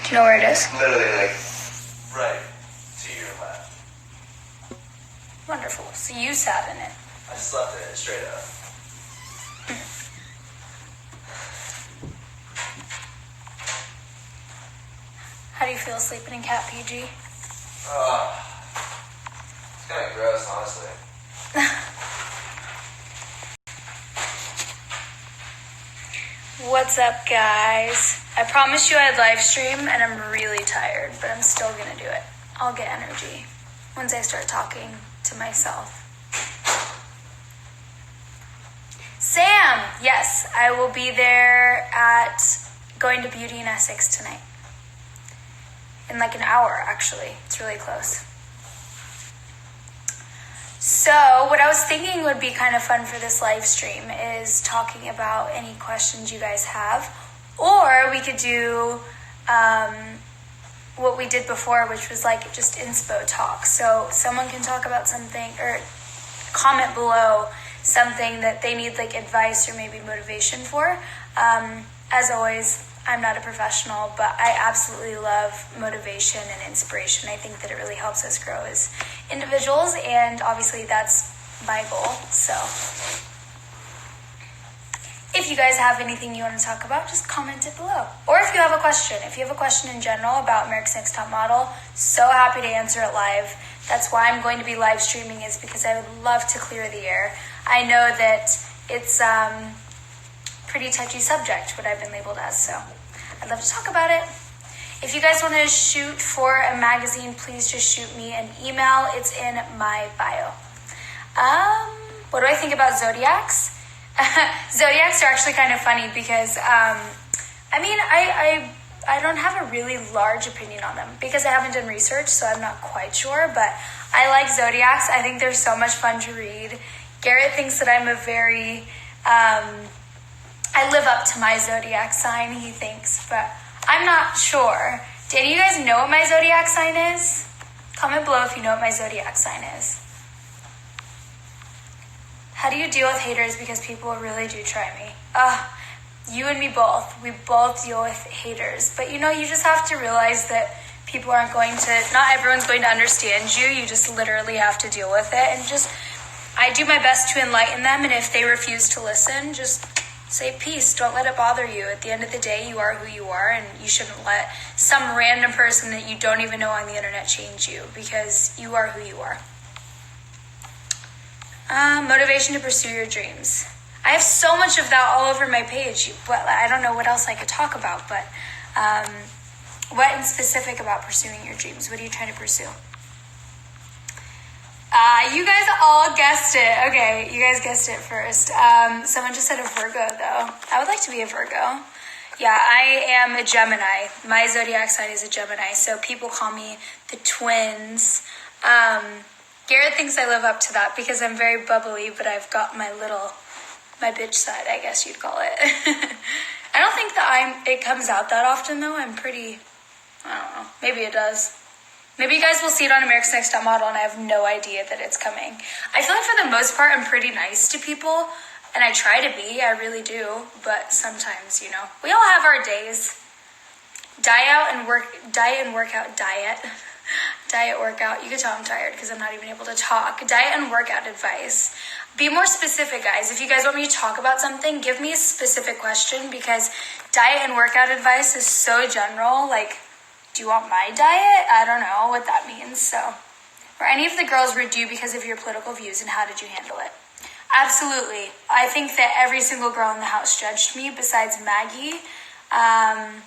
Do you know where it is? Literally, like, right to your left. Wonderful. So you sat in it. I slept in it straight up. How do you feel sleeping in Cat PG? It's kind of gross, honestly. What's up, guys? I promised you I'd live stream, and I'm really tired, but I'm still gonna do it. I'll get energy once I start talking to myself. Sam! Yes, I will be there at going to Beauty in Essex tonight. In like an hour, actually. It's really close. So, what I was thinking would be kind of fun for this live stream is talking about any questions you guys have. Or we could do what we did before, which was like just inspo talk. So, someone can talk about something or comment below something that they need like advice or maybe motivation for. As always, I'm not a professional, but I absolutely love motivation and inspiration. I think that it really helps us grow as individuals, and obviously that's my goal. So if you guys have anything you want to talk about, just comment it below. Or if you have a question in general about America's Next Top Model, so happy to answer it live. That's why I'm going to be live streaming, is because I would love to clear the air. I know that it's pretty touchy subject, what I've been labeled as, so I'd love to talk about it. If you guys want to shoot for a magazine, please just shoot me an email. It's in my bio. What do I think about zodiacs? Zodiacs are actually kind of funny because, I don't have a really large opinion on them because I haven't done research, so I'm not quite sure, but I like zodiacs. I think they're so much fun to read. Garrett thinks that I'm a very, I live up to my zodiac sign, he thinks, but I'm not sure. Do any of you guys know what my zodiac sign is? Comment below if you know what my zodiac sign is. How do you deal with haters? Because people really do try me. You and me both. We both deal with haters. But you just have to realize that people not everyone's going to understand you. You just literally have to deal with it. And I do my best to enlighten them. And if they refuse to listen, just say peace. Don't let it bother you. At the end of the day, you are who you are, and you shouldn't let some random person that you don't even know on the internet change you, because you are who you are. Motivation to pursue your dreams. I have so much of that all over my page, but I don't know what else I could talk about, but what in specific about pursuing your dreams? What are you trying to pursue? You guys all guessed it. Okay, you guys guessed it first. Someone just said a Virgo, though. I would like to be a Virgo. Yeah, I am a Gemini. My zodiac sign is a Gemini, so people call me the twins. Garrett thinks I live up to that because I'm very bubbly, but I've got my bitch side, I guess you'd call it. I don't think that it comes out that often, though. I don't know. Maybe it does. Maybe you guys will see it on America's Next Top Model, and I have no idea that it's coming. I feel like for the most part, I'm pretty nice to people, and I try to be. I really do. But sometimes, we all have our days. Diet, workout. You can tell I'm tired because I'm not even able to talk. Diet and workout advice. Be more specific, guys. If you guys want me to talk about something, give me a specific question, because diet and workout advice is so general. Like, do you want my diet? I don't know what that means. So, were any of the girls rude to you because of your political views, and how did you handle it? Absolutely. I think that every single girl in the house judged me besides Maggie. I'm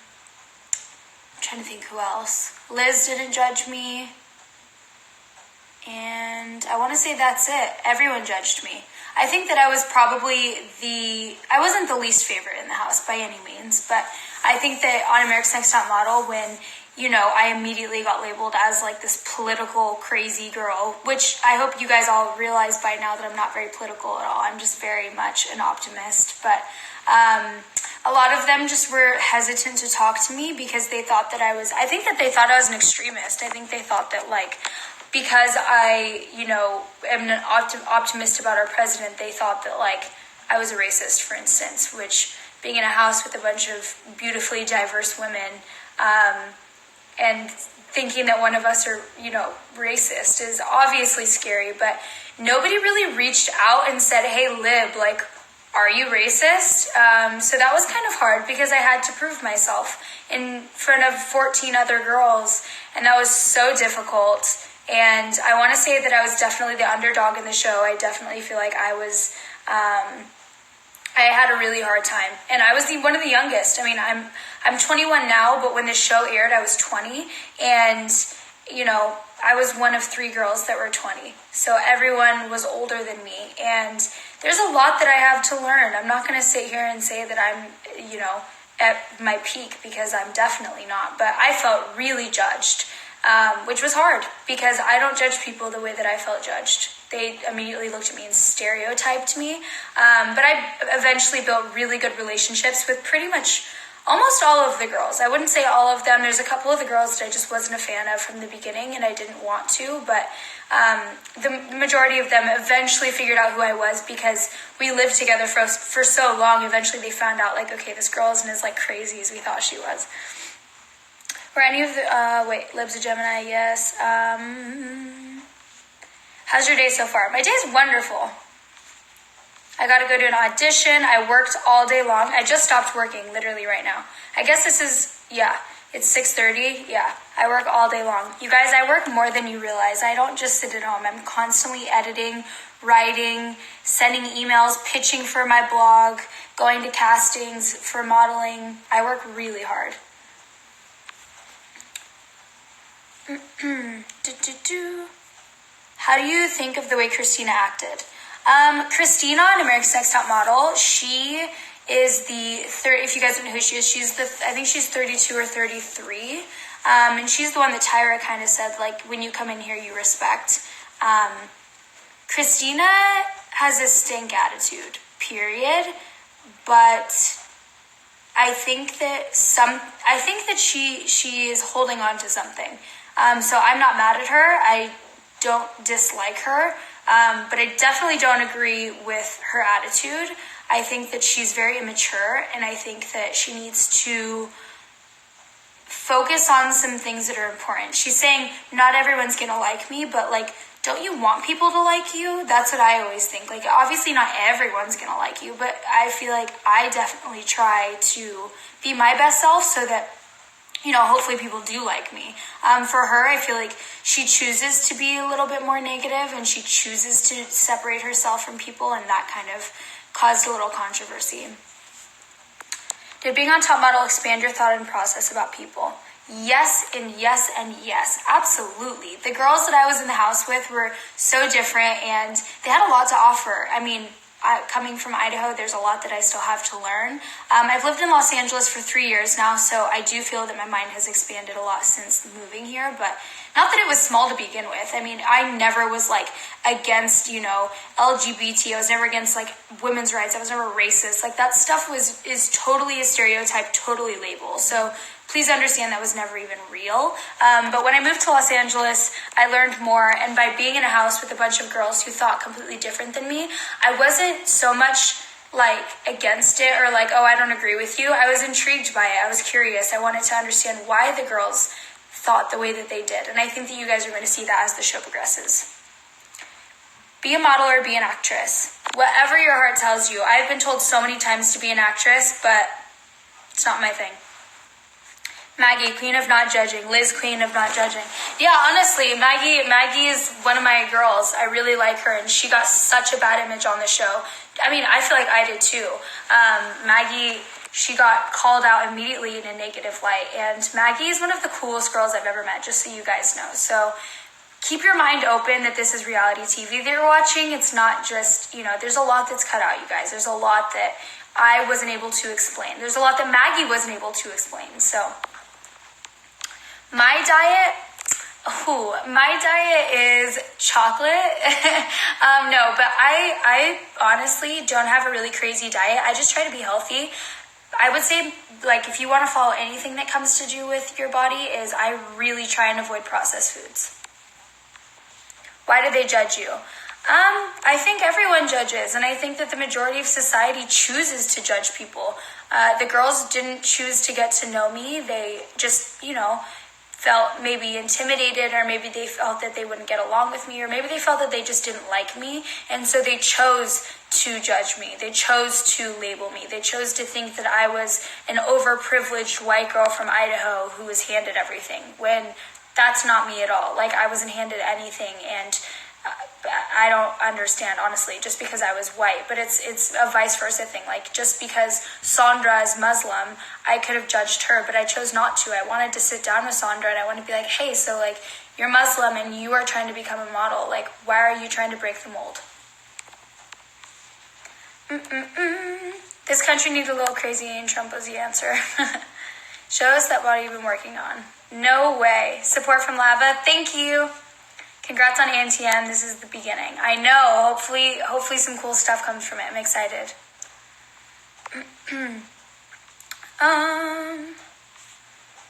trying to think who else. Liz didn't judge me. And I want to say that's it. Everyone judged me. I think that I was probably I wasn't the least favorite in the house by any means, but I think that on America's Next Top Model, when I immediately got labeled as like this political crazy girl, which I hope you guys all realize by now that I'm not very political at all. I'm just very much an optimist. But a lot of them just were hesitant to talk to me because they thought that I think that they thought I was an extremist. I think they thought that because I, am an optimist about our president, they thought that I was a racist, for instance, which being in a house with a bunch of beautifully diverse women, and thinking that one of us are, racist is obviously scary, but nobody really reached out and said, hey, Lib, like, are you racist? So that was kind of hard because I had to prove myself in front of 14 other girls, and that was so difficult. And I want to say that I was definitely the underdog in the show. I definitely feel like I was, I had a really hard time, and I was one of the youngest. I mean, I'm 21 now, but when the show aired, I was 20, and I was one of 3 girls that were 20. So everyone was older than me, and there's a lot that I have to learn. I'm not going to sit here and say that I'm, at my peak, because I'm definitely not. But I felt really judged, which was hard because I don't judge people the way that I felt judged. They immediately looked at me and stereotyped me. But I eventually built really good relationships with pretty much almost all of the girls. I wouldn't say all of them. There's a couple of the girls that I just wasn't a fan of from the beginning, and I didn't want to. But the majority of them eventually figured out who I was because we lived together for so long. Eventually they found out, like, okay, this girl isn't as, like, crazy as we thought she was. Were any of the... Lib's a Gemini, yes. How's your day so far? My day's wonderful. I got to go to an audition. I worked all day long. I just stopped working literally right now. I guess this is, it's 6:30. Yeah, I work all day long. You guys, I work more than you realize. I don't just sit at home. I'm constantly editing, writing, sending emails, pitching for my blog, going to castings for modeling. I work really hard. How do you think of the way Christina acted? Christina on America's Next Top Model, she is if you guys don't know who she is, I think she's 32 or 33. And she's the one that Tyra kind of said, like, when you come in here, you respect. Christina has a stink attitude, period. But I think that she is holding on to something. So I'm not mad at her. I don't dislike her. But I definitely don't agree with her attitude. I think that she's very immature, and I think that she needs to focus on some things that are important. She's saying, not everyone's gonna like me, but, like, don't you want people to like you? That's what I always think. Like, obviously not everyone's gonna like you, but I feel like I definitely try to be my best self so that, hopefully people do like me. For her, I feel like she chooses to be a little bit more negative, and she chooses to separate herself from people, and that kind of caused a little controversy. Did being on Top Model expand your thought and process about people? Yes, and yes, and yes. Absolutely. The girls that I was in the house with were so different, and they had a lot to offer. I mean, coming from Idaho, there's a lot that I still have to learn. I've lived in Los Angeles for 3 years now, so I do feel that my mind has expanded a lot since moving here, but not that it was small to begin with. I mean, I never was, like, against, LGBT. I was never against, like, women's rights. I was never racist. Like, that stuff is totally a stereotype, totally label. So please understand that was never even real. But when I moved to Los Angeles, I learned more. And by being in a house with a bunch of girls who thought completely different than me, I wasn't so much, like, against it or like, oh, I don't agree with you. I was intrigued by it. I was curious. I wanted to understand why the girls thought the way that they did. And I think that you guys are going to see that as the show progresses. Be a model or be an actress. Whatever your heart tells you. I've been told so many times to be an actress, but it's not my thing. Maggie, queen of not judging. Liz, queen of not judging. Yeah, honestly, Maggie is one of my girls. I really like her, and she got such a bad image on the show. I mean, I feel like I did too. Maggie, she got called out immediately in a negative light, and Maggie is one of the coolest girls I've ever met, just so you guys know. So keep your mind open that this is reality TV that you're watching. It's not just, there's a lot that's cut out, you guys. There's a lot that I wasn't able to explain. There's a lot that Maggie wasn't able to explain. So my diet is chocolate. No, but I honestly don't have a really crazy diet. I just try to be healthy. I would say, like, if you want to follow anything that comes to do with your body, is I really try and avoid processed foods. Why do they judge you? I think everyone judges, and I think that the majority of society chooses to judge people. The girls didn't choose to get to know me. They just, felt maybe intimidated, or maybe they felt that they wouldn't get along with me, or maybe they felt that they just didn't like me, and so they chose to judge me. They chose to label me. They chose to think that I was an overprivileged white girl from Idaho who was handed everything, when that's not me at all. Like, I wasn't handed anything, and I don't understand, honestly, just because I was white. But it's a vice versa thing. Like, just because Sandra is Muslim, I could have judged her, but I chose not to. I wanted to sit down with Sandra, and I wanted to be like, hey, so, like, you're Muslim and you are trying to become a model. Like, why are you trying to break the mold? This country needs a little crazy, and Trump was the answer. Show us that body you've been working on. No way. Support from Lava. Thank you. Congrats on ANTM. This is the beginning. I know. Hopefully some cool stuff comes from it. I'm excited.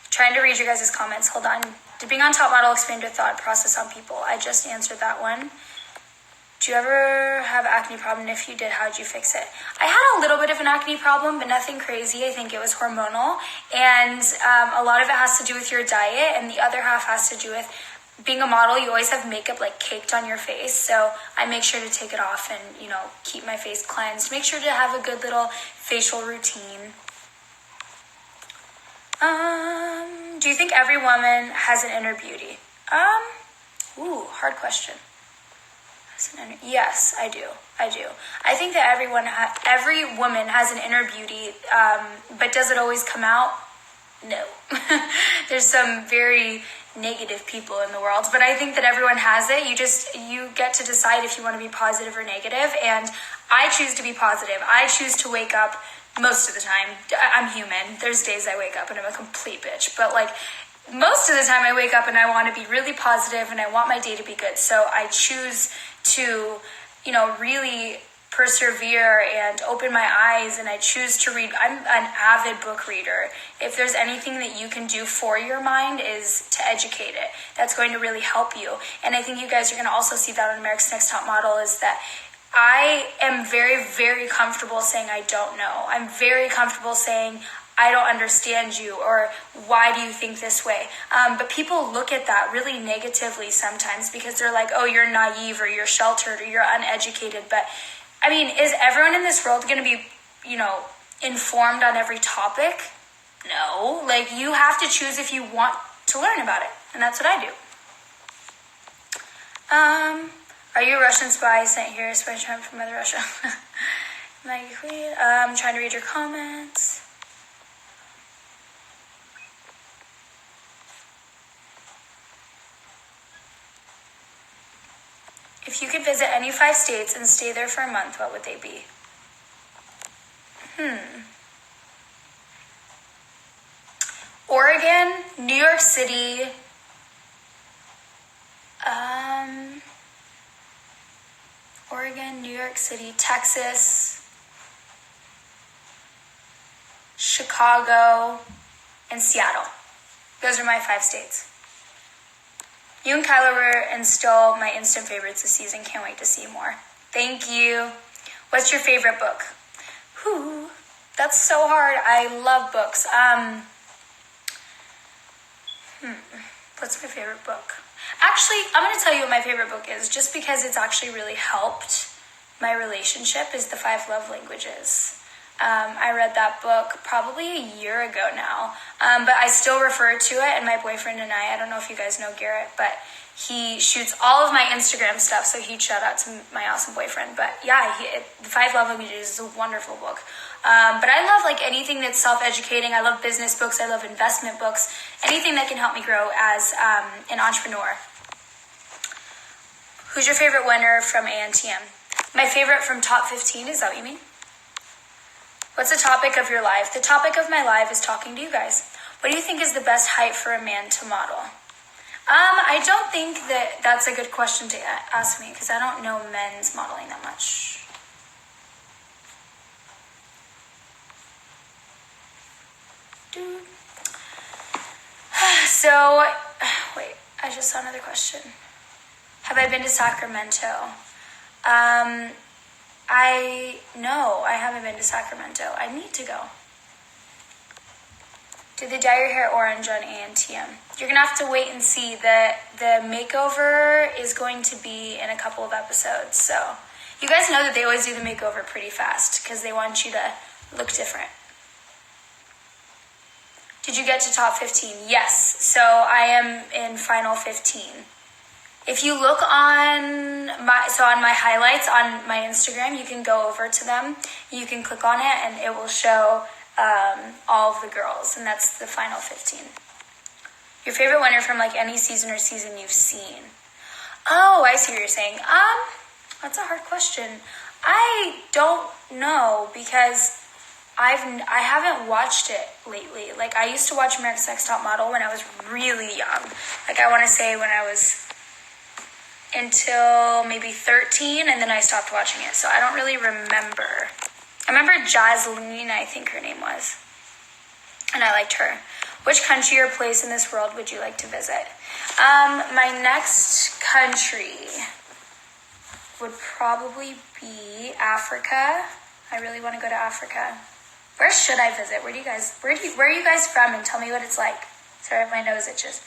Trying to read you guys' comments. Hold on. Did being on Top Model expand your thought process on people? I just answered that one. Do you ever have acne problem? If you did, how did you fix it? I had a little bit of an acne problem, but nothing crazy. I think it was hormonal. And a lot of it has to do with your diet, and the other half has to do with being a model. You always have makeup like caked on your face. So I make sure to take it off and, keep my face cleansed. Make sure to have a good little facial routine. Do you think every woman has an inner beauty? Hard question. Yes, I do. I think that every woman has an inner beauty, but does it always come out? No. There's some very negative people in the world, but I think that everyone has it. You get to decide if you want to be positive or negative, and I choose to be positive. I choose to wake up most of the time. I'm human. There's days I wake up and I'm a complete bitch, but like most of the time I wake up and I want to be really positive and I want my day to be good. So I choose to, really persevere and open my eyes, and I choose to read. I'm an avid book reader. If there's anything that you can do for your mind is to educate it. That's going to really help you. And I think you guys are going to also see that on America's Next Top Model, is that I am very, very comfortable saying I don't know. I'm very comfortable saying I don't understand you, or why do you think this way? But people look at that really negatively sometimes, because they're like, oh, you're naive, or you're sheltered, or you're uneducated. But I mean, is everyone in this world going to be, informed on every topic? No. Like, you have to choose if you want to learn about it. And that's what I do. Are you a Russian spy sent here, spy Trump from Mother Russia? Maggie Queen. I'm trying to read your comments. If you could visit any 5 states and stay there for a month, what would they be? Oregon, New York City, Texas, Chicago, and Seattle. Those are my 5 states. You and Kyla were and still my instant favorites this season. Can't wait to see more. Thank you. What's your favorite book? That's so hard. I love books. What's my favorite book? Actually, I'm going to tell you what my favorite book is, just because it's actually really helped my relationship, is The 5 Love Languages. I read that book probably a year ago now, but I still refer to it, and my boyfriend and I don't know if you guys know Garrett, but he shoots all of my Instagram stuff, so he'd shout out to my awesome boyfriend. But yeah, The 5 Love Languages is a wonderful book. But I love like anything that's self-educating. I love business books. I love investment books. Anything that can help me grow as an entrepreneur. Who's your favorite winner from ANTM? My favorite from top 15, is that what you mean? What's the topic of your life? The topic of my life is talking to you guys. What do you think is the best height for a man to model? I don't think that that's a good question to ask me, because I don't know men's modeling that much. So, wait, I just saw another question. Have I been to Sacramento? No, I haven't been to Sacramento. I need to go. Did they dye your hair orange on ANTM? You're going to have to wait and see. The makeover is going to be in a couple of episodes. So you guys know that they always do the makeover pretty fast because they want you to look different. Did you get to top 15? Yes. So I am in final 15. If you look on my highlights on my Instagram, you can go over to them. You can click on it and it will show all of the girls, and that's the final 15. Your favorite winner from like any season or season you've seen? Oh, I see what you're saying. That's a hard question. I don't know because I haven't watched it lately. Like I used to watch America's Next Top Model when I was really young. Like I want to say when I was until maybe 13, and then I stopped watching it. So I don't really remember. I remember Jasleen, I think her name was, and I liked her. Which country or place in this world would you like to visit? My next country would probably be Africa. I really want to go to Africa. Where should I visit? Where are you guys from? And tell me what it's like. Sorry if my nose itches.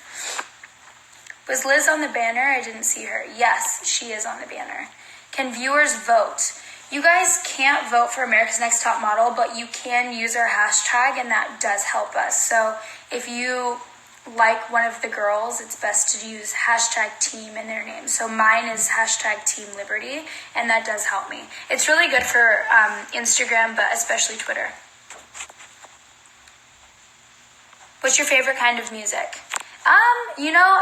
Was Liz on the banner? I didn't see her. Yes, she is on the banner. Can viewers vote? You guys can't vote for America's Next Top Model, but you can use our hashtag, and that does help us. So if you like one of the girls, it's best to use hashtag team in their name. So mine is hashtag Team Liberty, and that does help me. It's really good for Instagram, but especially Twitter. What's your favorite kind of music?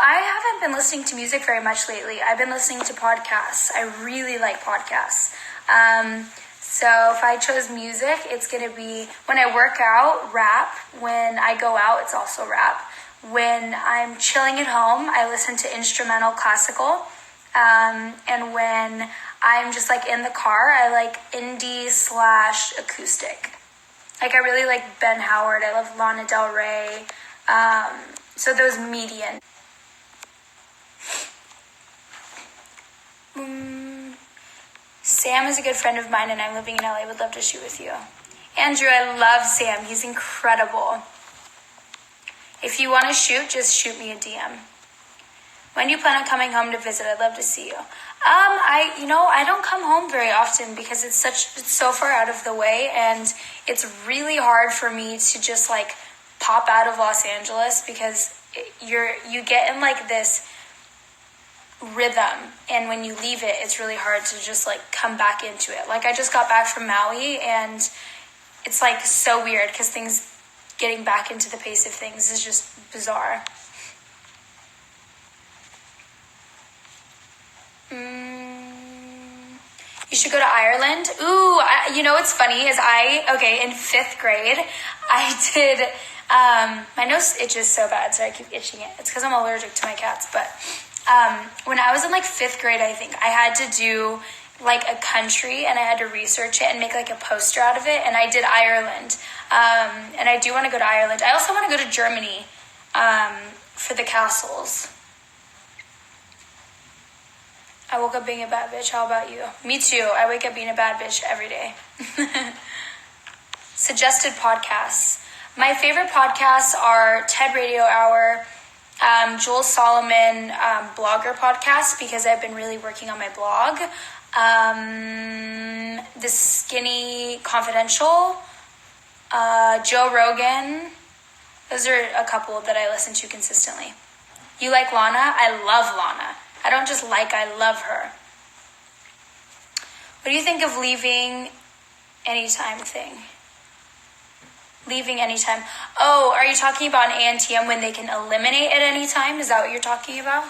I haven't been listening to music very much lately. I've been listening to podcasts. I really like podcasts. So if I chose music, it's going to be, when I work out, rap. When I go out, it's also rap. When I'm chilling at home, I listen to instrumental classical. And when I'm just like in the car, I like indie/acoustic. Like I really like Ben Howard. I love Lana Del Rey. So those median. Sam is a good friend of mine and I'm living in LA. I would love to shoot with you. Andrew, I love Sam. He's incredible. If you want to shoot, just shoot me a DM. When do you plan on coming home to visit? I'd love to see you. I don't come home very often because it's so far out of the way, and it's really hard for me to just like pop out of Los Angeles because you get in like this rhythm, and when you leave it, it's really hard to just like come back into it. Like I just got back from Maui, and it's like so weird because getting back into the pace of things is just bizarre. You should go to Ireland. Ooh, what's funny is in 5th grade, I did, my nose itches so bad, so I keep itching it. It's because I'm allergic to my cats, but when I was in like 5th grade, I think, I had to do like a country, and I had to research it and make like a poster out of it, and I did Ireland. And I do want to go to Ireland. I also want to go to Germany for the castles. I woke up being a bad bitch. How about you? Me too. I wake up being a bad bitch every day. Suggested podcasts. My favorite podcasts are TED Radio Hour, Joel Solomon blogger podcast, because I've been really working on my blog. The Skinny Confidential, Joe Rogan. Those are a couple that I listen to consistently. You like Lana? I love Lana. I don't just I love her. What do you think of leaving anytime thing? Leaving anytime. Oh, are you talking about an ANTM when they can eliminate at any time? Is that what you're talking about?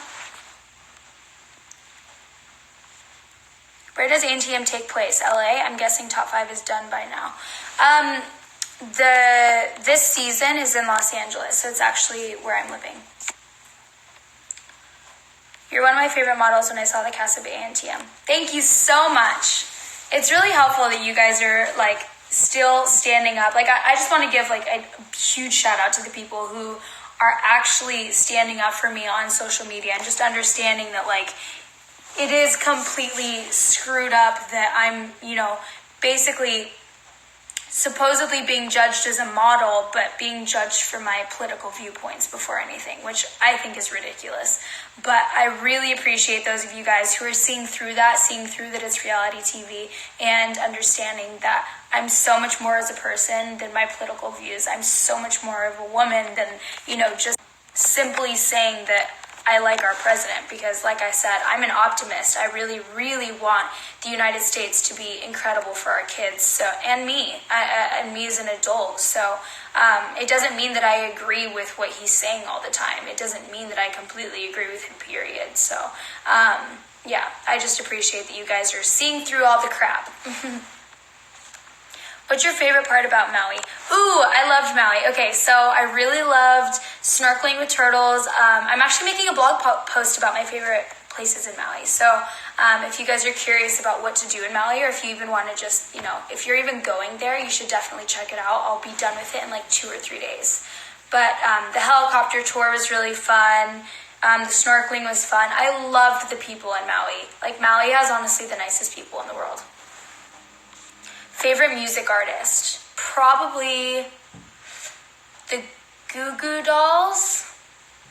Where does ANTM take place? LA? I'm guessing top 5 is done by now. This season is in Los Angeles, so it's actually where I'm living. You're one of my favorite models when I saw the cast of ANTM. Thank you so much. It's really helpful that you guys are like still standing up. Like I just want to give like a huge shout out to the people who are actually standing up for me on social media and just understanding that like it is completely screwed up that I'm, basically supposedly being judged as a model, but being judged for my political viewpoints before anything, which I think is ridiculous. But I really appreciate those of you guys who are seeing through that it's reality TV, and understanding that I'm so much more as a person than my political views. I'm so much more of a woman than, just simply saying that I like our president, because like I said, I'm an optimist. I really, really want the United States to be incredible for our kids, and me as an adult. So it doesn't mean that I agree with what he's saying all the time. It doesn't mean that I completely agree with him, period. So yeah, I just appreciate that you guys are seeing through all the crap. What's your favorite part about Maui? Ooh, I loved Maui. Okay, so I really loved snorkeling with turtles. I'm actually making a blog post about my favorite places in Maui. So if you guys are curious about what to do in Maui, or if you even want to just, if you're even going there, you should definitely check it out. I'll be done with it in like 2 or 3 days. But the helicopter tour was really fun. The snorkeling was fun. I loved the people in Maui. Like, Maui has honestly the nicest people in the world. Favorite music artist? Probably the Goo Goo Dolls.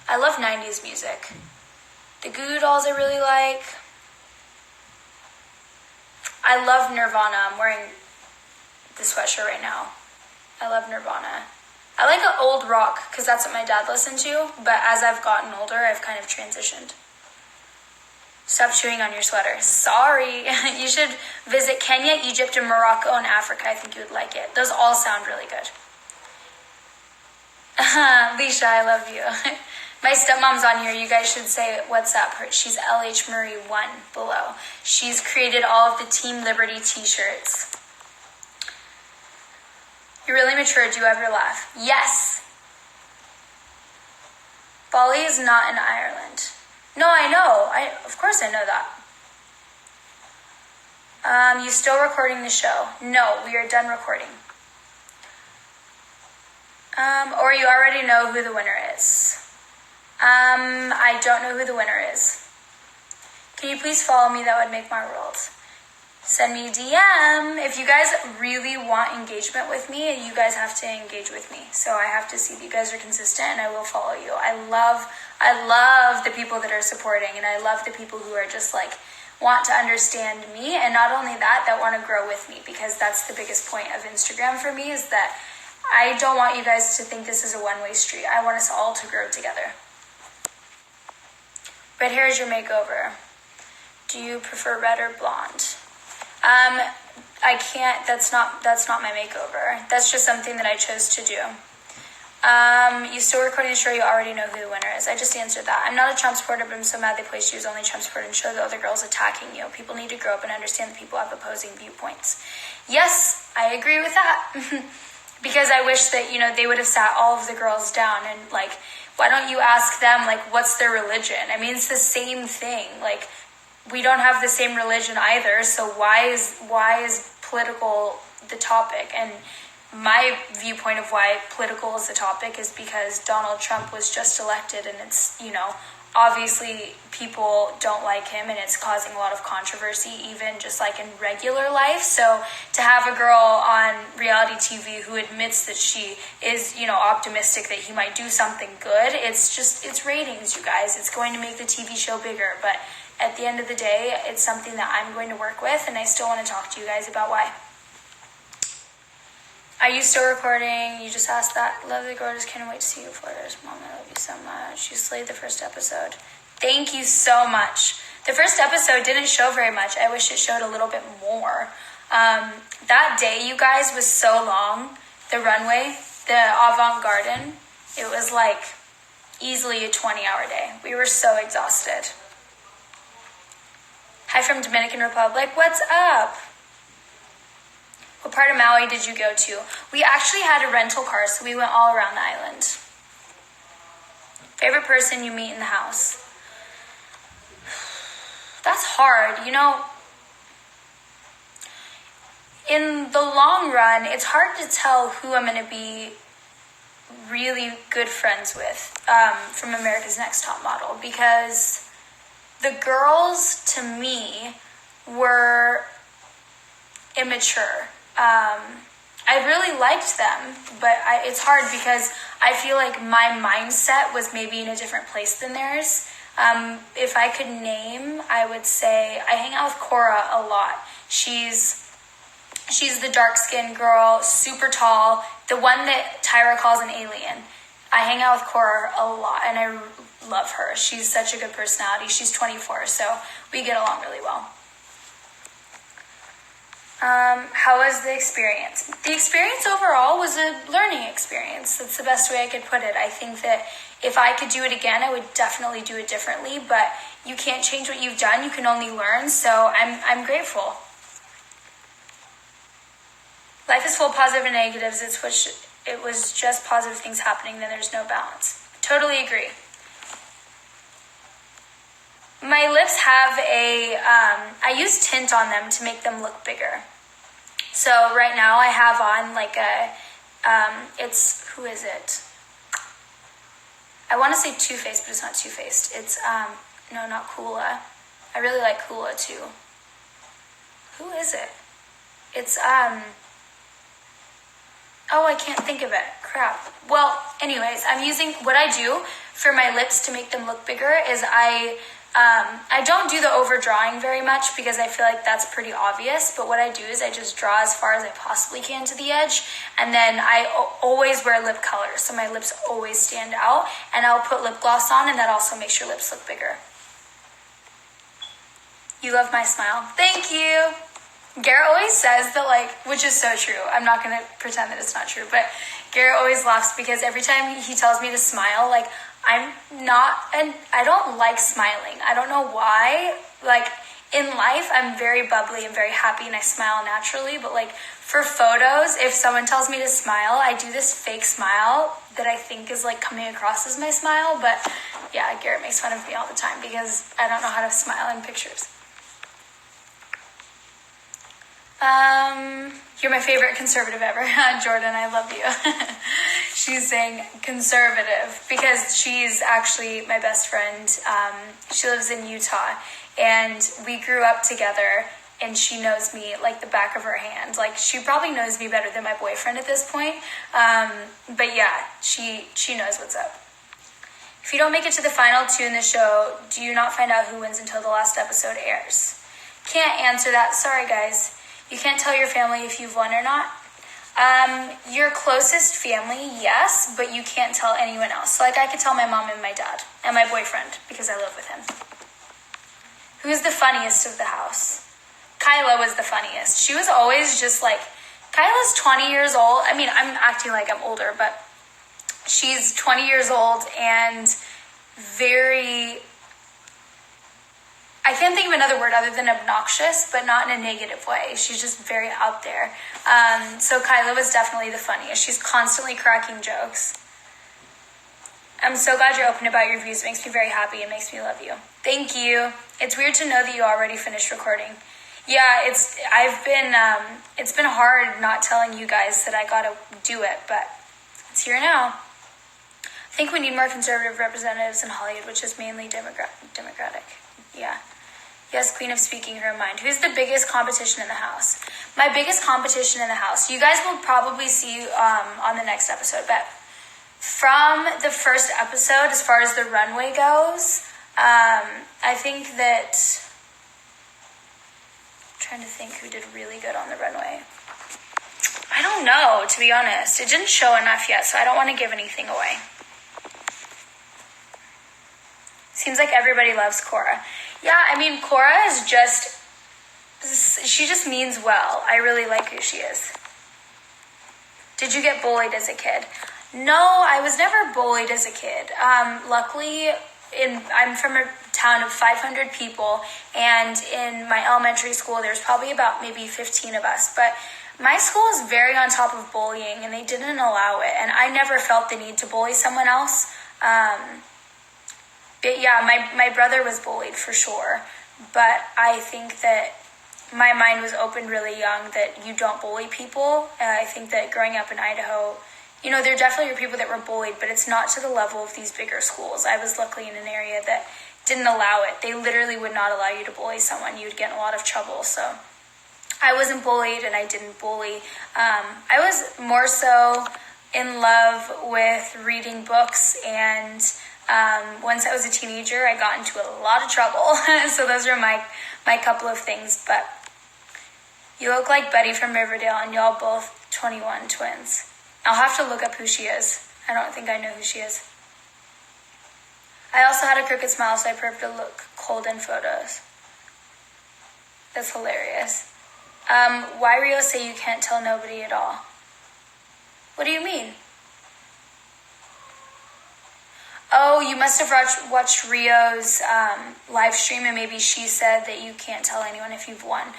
I love 90s music. The Goo Goo Dolls I really like. I love Nirvana. I'm wearing the sweatshirt right now. I love Nirvana. I like old rock because that's what my dad listened to, but as I've gotten older, I've kind of transitioned. Stop chewing on your sweater. Sorry. You should visit Kenya, Egypt, and Morocco, and Africa. I think you would like it. Those all sound really good. Leisha, I love you. My stepmom's on here. You guys should say what's up. She's LH Marie 1 below. She's created all of the Team Liberty t-shirts. You're really mature. Do you ever laugh? Yes. Bali is not in Ireland. No, I know. Of course I know that. You still recording the show? No, we are done recording. Or you already know who the winner is. I don't know who the winner is. Can you please follow me? That would make my world. Send me a DM. If you guys really want engagement with me, you guys have to engage with me. So I have to see that you guys are consistent, and I will follow you. I love the people that are supporting, and I love the people who are just like want to understand me, and not only that want to grow with me, because that's the biggest point of Instagram for me, is that I don't want you guys to think this is a one-way street. I want us all to grow together. Red hair is your makeover. Do you prefer red or blonde? I can't, that's not my makeover. That's just something that I chose to do. You still recording the show, you already know who the winner is. I just answered that. I'm not a Trump supporter, but I'm so mad they placed you as only Trump supporter and show the other girls attacking you. People need to grow up and understand that people have opposing viewpoints. Yes, I agree with that. Because I wish that, they would have sat all of the girls down and, like, why don't you ask them, like, what's their religion? I mean, it's the same thing. Like, we don't have the same religion either, so why is political the topic? And my viewpoint of why political is the topic is because Donald Trump was just elected, and it's, obviously people don't like him, and it's causing a lot of controversy, even just like in regular life. So to have a girl on reality TV who admits that she is, optimistic that he might do something good, it's ratings, you guys. It's going to make the TV show bigger, but at the end of the day, it's something that I'm going to work with, and I still want to talk to you guys about why. Are you still recording? You just asked that. Love the gorgeous. Can't wait to see you, Flores. Mom, I love you so much. You slayed the first episode. Thank you so much. The first episode didn't show very much. I wish it showed a little bit more. That day, you guys, was so long. The runway, the avant-garden, it was like easily a 20-hour day. We were so exhausted. Hi from Dominican Republic. What's up? What part of Maui did you go to? We actually had a rental car, so we went all around the island. Favorite person you meet in the house? That's hard. In the long run, it's hard to tell who I'm going to be really good friends with from America's Next Top Model, because the girls, to me, were immature. I I really liked them, but it's hard because I feel like my mindset was maybe in a different place than theirs. If I could name, I would say I hang out with Cora a lot. She's the dark-skinned girl, super tall, the one that Tyra calls an alien. I hang out with Cora a lot, and I love her. She's such a good personality. She's 24, so we get along really well. How was the experience? The experience overall was a learning experience. That's the best way I could put it. I think that if I could do it again, I would definitely do it differently, but you can't change what you've done. You can only learn, so I'm grateful. Life is full of positive and negatives. It was just positive things happening, then there's no balance. Totally agree. My lips have I use tint on them to make them look bigger. So right now I have on like who is it? I want to say Too Faced, but it's not Too Faced. It's, no, not Kula. I really like Kula too. Who is it? It's, oh, I can't think of it. Crap. Well, anyways, I'm using, what I do for my lips to make them look bigger is I don't do the overdrawing very much because I feel like that's pretty obvious, but what I do is I just draw as far as I possibly can to the edge, and then I always wear lip color, so my lips always stand out, and I'll put lip gloss on, and that also makes your lips look bigger. You love my smile. Thank you! Garrett always says that, like, which is so true. I'm not going to pretend that it's not true, but Garrett always laughs because every time he tells me to smile, like, I don't like smiling. I don't know why. Like, in life, I'm very bubbly and very happy and I smile naturally, but like, for photos, if someone tells me to smile, I do this fake smile that I think is like coming across as my smile, but yeah, Garrett makes fun of me all the time because I don't know how to smile in pictures. You're my favorite conservative ever. Jordan, I love you. She's saying conservative because she's actually my best friend. She lives in Utah and we grew up together and she knows me like the back of her hand. Like, she probably knows me better than my boyfriend at this point. But yeah, she knows what's up. If you don't make it to the final two in the show, do you not find out who wins until the last episode airs? Can't answer that. Sorry, guys. You can't tell your family if you've won or not. Your closest family, yes, but you can't tell anyone else. So, like, I could tell my mom and my dad and my boyfriend because I live with him. Who's the funniest of the house? Kyla was the funniest. She was always just like, Kyla's 20 years old. I mean, I'm acting like I'm older, but she's 20 years old and very... I can't think of another word other than obnoxious, but not in a negative way. She's just very out there. So Kyla was definitely the funniest. She's constantly cracking jokes. I'm so glad you're open about your views. It makes me very happy and makes me love you. Thank you. It's weird to know that you already finished recording. Yeah, it's been hard not telling you guys that I gotta do it, but it's here now. I think we need more conservative representatives in Hollywood, which is mainly Democratic. Yeah. Yes, Queen of Speaking her mind. Who's the biggest competition in the house? My biggest competition in the house. You guys will probably see on the next episode, but from the first episode, as far as the runway goes, I think that... I'm trying to think who did really good on the runway. I don't know, to be honest. It didn't show enough yet, so I don't want to give anything away. Seems like everybody loves Cora. Yeah, I mean, Cora is she just means well. I really like who she is. Did you get bullied as a kid? No, I was never bullied as a kid. Luckily, I'm from a town of 500 people, and in my elementary school, there's probably about maybe 15 of us, but my school is very on top of bullying, and they didn't allow it, and I never felt the need to bully someone else. But yeah, my brother was bullied for sure, but I think that my mind was opened really young that you don't bully people. I think that growing up in Idaho, there definitely are people that were bullied, but it's not to the level of these bigger schools. I was luckily in an area that didn't allow it. They literally would not allow you to bully someone. You would get in a lot of trouble. So I wasn't bullied and I didn't bully. I was more so in love with reading books, and once I was a teenager, I got into a lot of trouble. So those are my couple of things. But you look like Betty from Riverdale, and y'all both 21 twins. I'll have to look up who she is. I don't think I know who she is. I also had a crooked smile, so I prefer to look cold in photos. That's hilarious. Why Rio say you can't tell nobody at all? What do you mean? Oh, you must have watched Rio's live stream, and maybe she said that you can't tell anyone if you've won.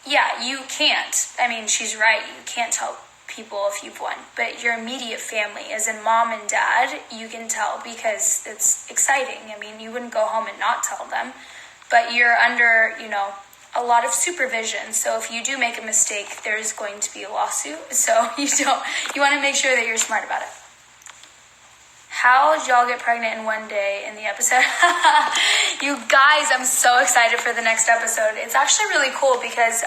Yeah, you can't. I mean, she's right. You can't tell people if you've won. But your immediate family, as in mom and dad, you can tell because it's exciting. I mean, you wouldn't go home and not tell them. But you're under, a lot of supervision. So if you do make a mistake, there's going to be a lawsuit. So you want to make sure that you're smart about it. How did y'all get pregnant in one day in the episode? You guys, I'm so excited for the next episode. It's actually really cool because,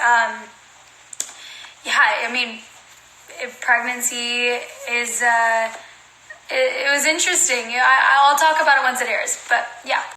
pregnancy is, it was interesting. I'll talk about it once it airs, but yeah.